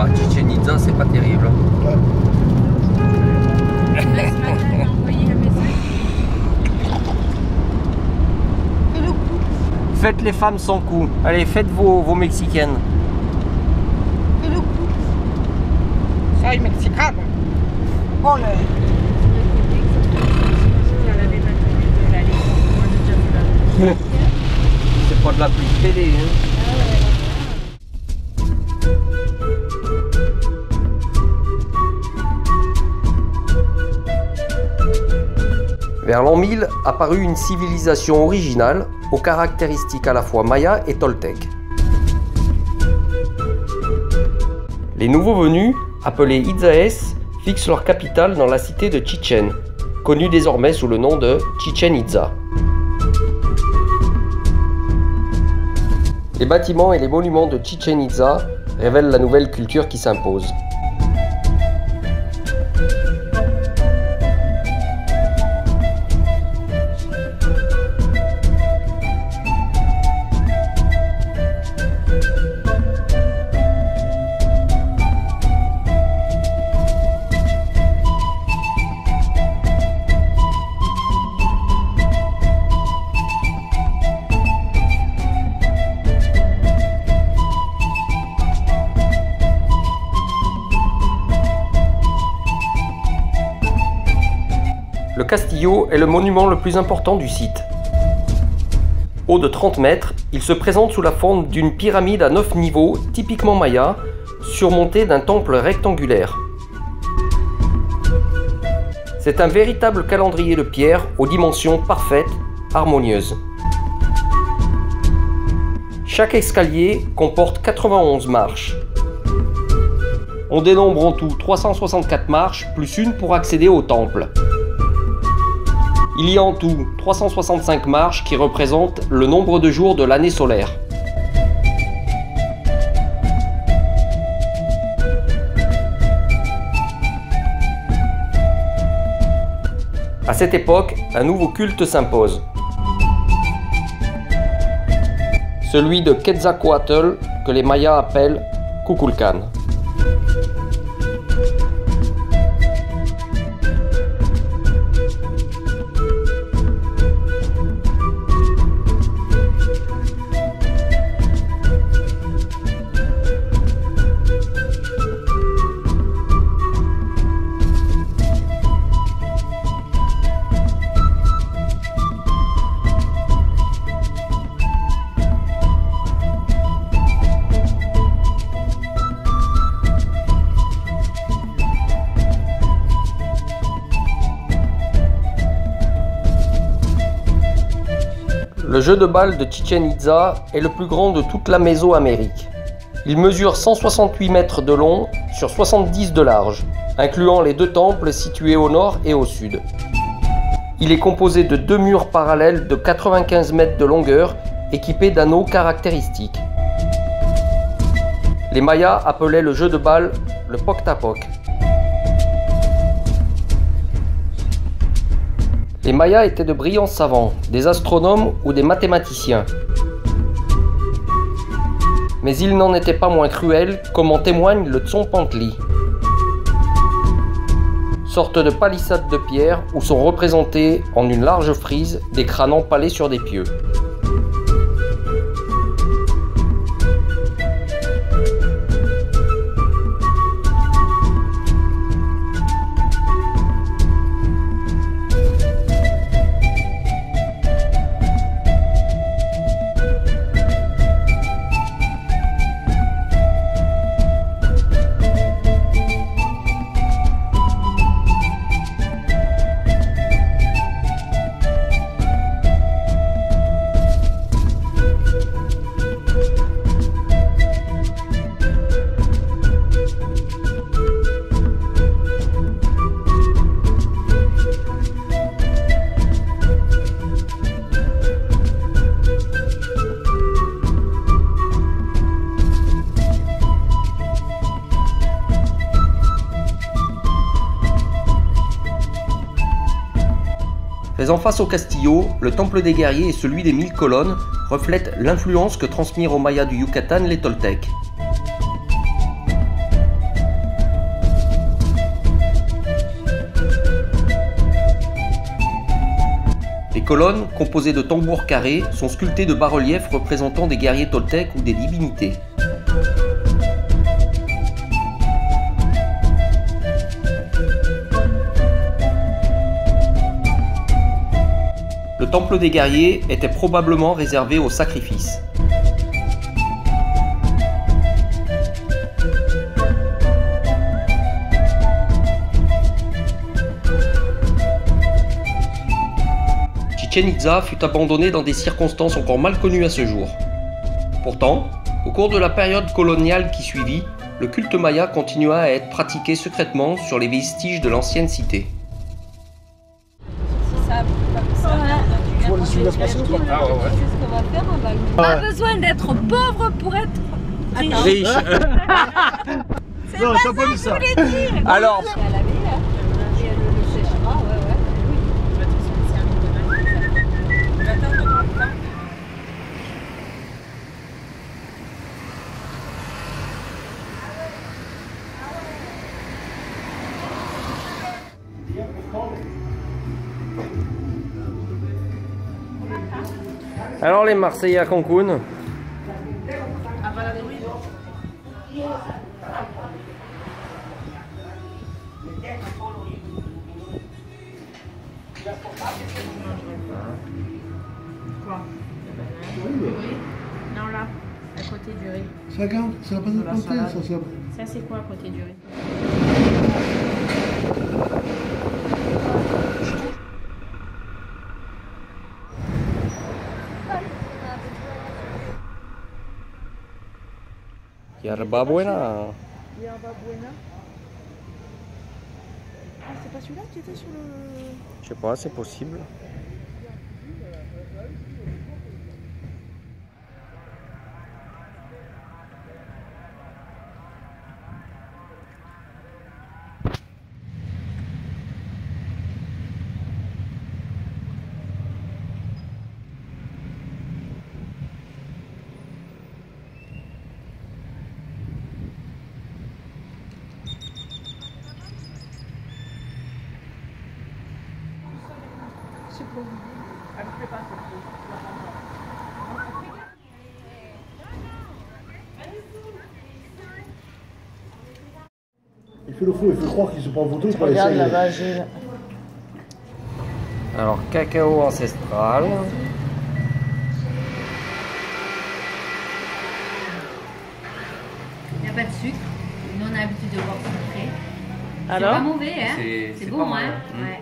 à Chichen Itza, c'est pas terrible. Ouais. Faites les femmes sans cou. Allez, faites vos mexicaines. Fais le coup. Soy mexicano. Ole. C'est pas de la pluie de télé, hein. Vers l'an 1000 apparut une civilisation originale aux caractéristiques à la fois maya et toltèque. Les nouveaux venus, appelés Itzaes, fixent leur capitale dans la cité de Chichen, connue désormais sous le nom de Chichen Itza. Les bâtiments et les monuments de Chichen Itza révèlent la nouvelle culture qui s'impose. Le Castillo est le monument le plus important du site. Haut de 30 mètres, il se présente sous la forme d'une pyramide à 9 niveaux, typiquement maya, surmontée d'un temple rectangulaire. C'est un véritable calendrier de pierre aux dimensions parfaites, harmonieuses. Chaque escalier comporte 91 marches. On dénombre en tout 364 marches, plus une pour accéder au temple. Il y a en tout 365 marches qui représentent le nombre de jours de l'année solaire. À cette époque, un nouveau culte s'impose. Celui de Quetzalcoatl, que les Mayas appellent Kukulkan. Le jeu de balle de Chichen Itza est le plus grand de toute la Mésoamérique. Il mesure 168 mètres de long sur 70 de large, incluant les deux temples situés au nord et au sud. Il est composé de deux murs parallèles de 95 mètres de longueur, équipés d'anneaux caractéristiques. Les Mayas appelaient le jeu de balle le Poctapoc. Les Mayas étaient de brillants savants, des astronomes ou des mathématiciens. Mais ils n'en étaient pas moins cruels, comme en témoigne le Tzompantli, sorte de palissade de pierre où sont représentés en une large frise des crânes empalés sur des pieux. Faisant face au Castillo, le temple des guerriers et celui des 1000 colonnes reflètent l'influence que transmirent aux Mayas du Yucatan les Toltecs. colonnes, composées de tambours carrés, sont sculptées de bas-reliefs représentant des guerriers toltèques ou des divinités. Le temple des guerriers était probablement réservé aux sacrifices. Chichén Itzá fut abandonné dans des circonstances encore mal connues à ce jour. Pourtant, au cours de la période coloniale qui suivit, le culte maya continua à être pratiqué secrètement sur les vestiges de l'ancienne cité. Tu vois celui-là se passer ou pas? Ah ouais, ouais. C'est ce qu'on va faire, on va le... Pas besoin d'être pauvre pour être Riche. Non, t'as pas dit ça. Alors, à la ville, hein. Et le séchera, ouais, ouais. alors les Marseillais à Cancun. Quoi? Non, là, à côté du riz. Ça regarde, c'est la panne de plantain, ça. Ça, c'est quoi à côté du riz? Yerba buena. Yerba buena. Ah, c'est pas celui-là qui était sur le... Je sais pas, c'est possible. Il fait le fou, il fait croire qu'ils sont pas en photo. Regarde là-bas, Gilles. Alors, cacao ancestral. Il n'y a pas de sucre. Nous, on a l'habitude de boire sucré. Alors? C'est pas mauvais, hein? C'est bon, pas mal, hein? hein. Ouais.